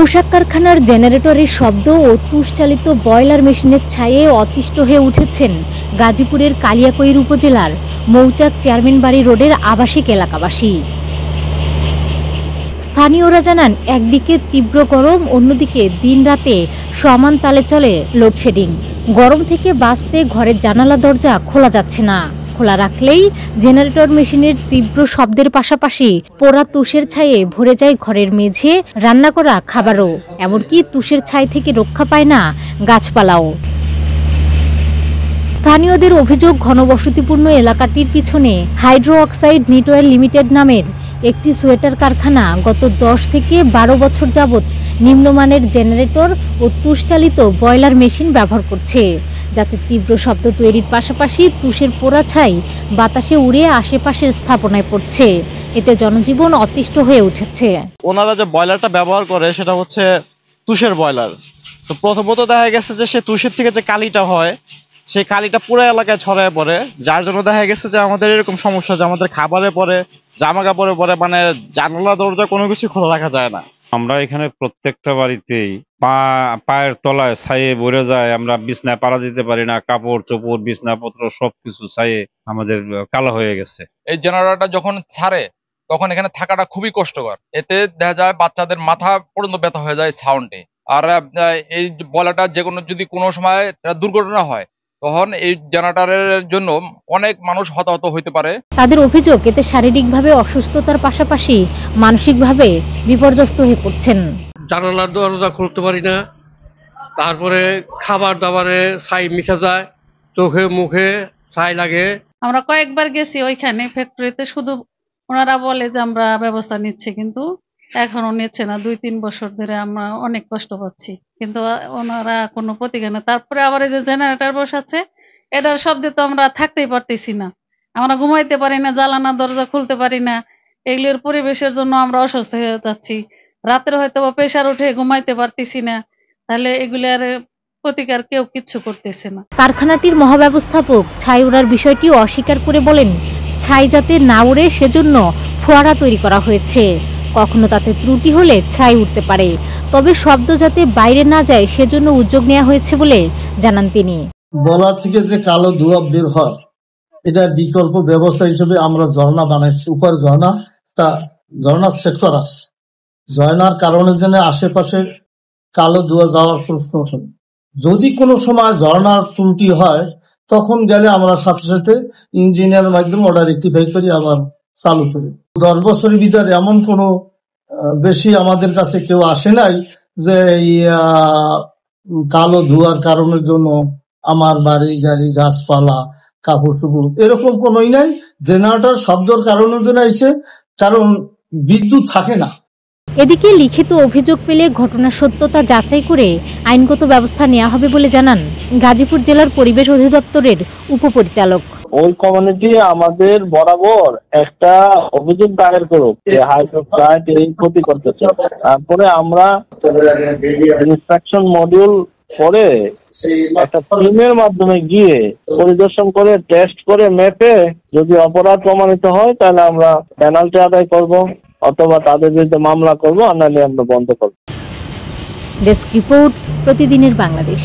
পোশাক কারখানার জেনারেটরের শব্দ ও তুষচালিত বয়লার মেশিনের ছায়ে অতিষ্ঠ হয়ে উঠেছেন গাজীপুরের কালিয়াকৈর উপজেলার মৌচাক চেয়ারম্যান বাড়ি রোডের আবাসিক এলাকাবাসী। স্থানীয়রা জানান, একদিকে তীব্র গরম, অন্যদিকে দিনরাতে সমান তালে চলে লোডশেডিং। গরম থেকে বাঁচতে ঘরের জানালা দরজা খোলা যাচ্ছে না। খোলা রাখলেই জেনারেটর মেশিনের তীব্র শব্দের পাশাপাশি পোড়া তুষের ছায়ে ভরে যায় ঘরের মেঝে, রান্না করা খাবারও। এমনকি তুষের ছাই থেকে রক্ষা পায় না গাছপালাও। স্থানীয়দের অভিযোগ, ঘনবসতিপূর্ণ এলাকাটির পিছনে হাইড্রো অক্সাইড নিটওয়েল লিমিটেড নামের একটি সোয়েটার কারখানা গত 10 থেকে 12 বছর যাবৎ নিম্নমানের জেনারেটর ও তুষচালিত বয়লার মেশিন ব্যবহার করছে, যাতে তীব্র শব্দ তৈরির পাশাপাশি তুষের পোড়া ছাই বাতাসে উড়ে আশেপাশের স্থাপনায় পড়ছে। এতে জনজীবন অতিষ্ঠ হয়ে উঠেছে। ওনারা যে বয়লারটা ব্যবহার করে সেটা হচ্ছে তুষের বয়লার। তো প্রথমত দেখা গেছে যে সে তুষের থেকে যে কালিটা হয় সেই কালিটা পুরো এলাকায় ছড়ায় পড়ে, যার জন্য দেখা গেছে যে আমাদের এরকম সমস্যা যে আমাদের খাবারে পরে, জামা কাপড়ে পরে, মানে জানালা দরজা কোনো কিছু খোলা রাখা যায় না। আমরা এখানে প্রত্যেকটা বাড়িতেই পায়ের তলায় ছায়ে ভরে যায়, আমরা বিছনায় পাড়া দিতে পারি না, কাপড় চোপড় বিছনাপত্র সবকিছু ছায়ে আমাদের কালো হয়ে গেছে। এই জেনারেটরটা যখন ছাড়ে তখন এখানে থাকাটা খুবই কষ্টকর। এতে দেখা যায় বাচ্চাদের মাথা পর্যন্ত ব্যথা হয়ে যায় সাউন্ডে। আর এই বলাটা যে কোনো সময় দুর্ঘটনা হয় তখন এই জেনারেটরের জন্য অনেক মানুষ হতাহত হতে পারে। তাদের অভিযোগ, এতে শারীরিকভাবে অসুস্থতার পাশাপাশি মানসিকভাবে বিপর্যস্ত হয়ে পড়ছেন। জানালার দরজা খুলতে পারি না, তারপরে খাবার দাবারে ছাই মিশে যায়, চোখে মুখে ছাই লাগে। আমরা কয়েকবার গেছি ওইখানে ফ্যাক্টরিতে, শুধু ওনারা বলে যে আমরা ব্যবস্থা নিচ্ছি, কিন্তু এখনো নিচ্ছে না। 2-3 বছর ধরে আমরা অনেক কষ্ট পাচ্ছি, কিন্তু ওনারা কোনো প্রতিকার নেই। তারপরে আবার এই যে জেনারেটর বসাচ্ছে, এটার শব্দে তো আমরা থাকতেই পারতেছি না, আমরা ঘুমাইতে পারি না, জ্বালানা দরজা খুলতে পারি না। এগুলোর পরিবেশের জন্য আমরা অসুস্থ হয়ে যাচ্ছি। রাতের হয়তো প্রেসার উঠে ঘুমাইতে পারতেছি না। তাহলে এগুলার প্রতিকার কেউ কিচ্ছু করতেছে না। কারখানাটির মহাব্যবস্থাপক ছাই ওড়ার বিষয়টি অস্বীকার করে বলেন, ছাই যাতে না উড়ে সেজন্য ফোয়ারা তৈরি করা হয়েছে। কখনো তাতে ত্রুটি হলে ছাই উঠতে পারে, তবে শব্দ যাতে বাইরে না যায় সেজন্য উদ্যোগ নেওয়া হয়েছে বলে জানান তিনি। বলার থেকে যে কালো ধোঁয়া বের হয়, এটা বিকল্প ব্যবস্থা হিসেবে আমরা ঝর্ণা বানাইছি। উপর ঝর্ণা সেট করা আছে। ঝর্ণার কারণে যেন আশেপাশে কালো ধোঁয়া যাওয়ার প্রশ্ন ওঠে। যদি কোনো সময় ঝর্ণার ত্রুটি হয় তখন গেলে আমরা সাথে সাথে ইঞ্জিনিয়ার মাধ্যমে ওটা রেক্টিফাই করি, আবার চালু করি। 10 বছরের ভিতরে এমন কোনো বেশি আমাদের কাছে কেউ আসে নাই যে কালো ধোঁয়ার কারণের জন্য আমার বাড়ি গাড়ি গাছপালা কাপড় চোপড় এরকম কোনোই নাই। জেনারেটর শব্দের কারণের জন্য আইছে, কারণ বিদ্যুৎ থাকে না। এদিকে লিখিত অভিযোগ পেলে ঘটনার সত্যতা যাচাই করে আইনগত ব্যবস্থা নেওয়া হবে বলে জানান গাজীপুর জেলার পরিবেশ অধিদপ্তরের উপপরিচালক। ওই কমিউনিটি আমাদের বরাবর একটা অভিযোগ দায়ের করুক যে হাইড্রোক্সাইড এই ক্ষতি করতেছে। তারপরে আমরা ইনস্ট্রাকশন মডিউল করে একটা টিমের মাধ্যমে গিয়ে পরিদর্শন করে টেস্ট করে মেপে যদি অপরাধ প্রমাণিত হয় তাহলে আমরা পেনাল্টি আদায় করব অথবা তাদের বিরুদ্ধে মামলা করব, আর নাহলে আমরা বন্ধ করব। ডেস্ক রিপোর্ট, প্রতিদিনের বাংলাদেশ।